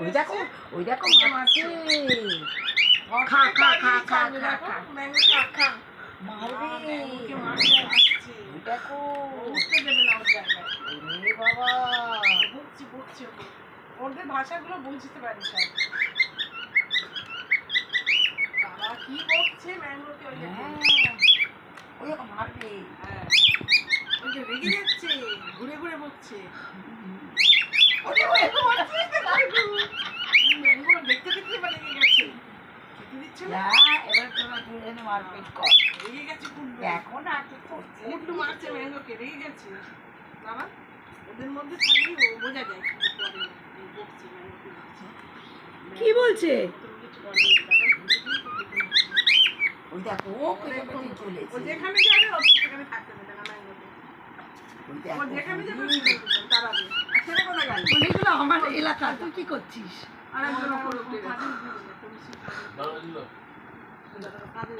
ওই দেখো মারছে। খা খা খা খা খা খা ম্যাঙ্গো খা খা মারবে। ম্যাঙ্গোকে মারতে আসছে। ওই দেখো উঠতে দেবে না ওর জায়গায়। ওরে বাবা বকছি ওকে। ওদের ভাষাগুলো বুঝতে পারি সব। বাবা কি বকছে ম্যাঙ্গোকে ওই দেখো। হ্যাঁ ওই দেখো মারবে। হ্যাঁ ওই যে রেগে যাচ্ছে ঘুরে ঘুরে বকছে। ওরে ওরে মারছে। ম্যাঙ্গো দেখতে দেখতে এবার রেগে গেছে। খেতে দিচ্ছে না। যা এবার তোরা দুজনে মারপিট কর। রেগে গেছে কুন্ডু। এখন আর কি করছে? কুন্ডু মারছে ম্যাঙ্গোকে রেগে গেছে। বাবা ওদের মধ্যে থাকলেই বোঝা যায় কি করে এই বকছে ম্যাঙ্গোকে বকছে। কি বলছে? প্রথম কিছু বলেনি, তারপর ঘুরে গিয়ে কুন্ডুকে মারছে। ওই দেখো ও কোথায় চলেছে। ও যেখানে যাবে ও সেখানে থাকতে দেবে না ম্যাঙ্গোকে। ওই ও দেখো যেখানে যাবে সেখানে তাড়াবে। আর সেটা কোথায় গেল? এগুলো আমার এলাকা, তুই কি করছিস? আর একজন ওপরে উঠে গেছে। কাদের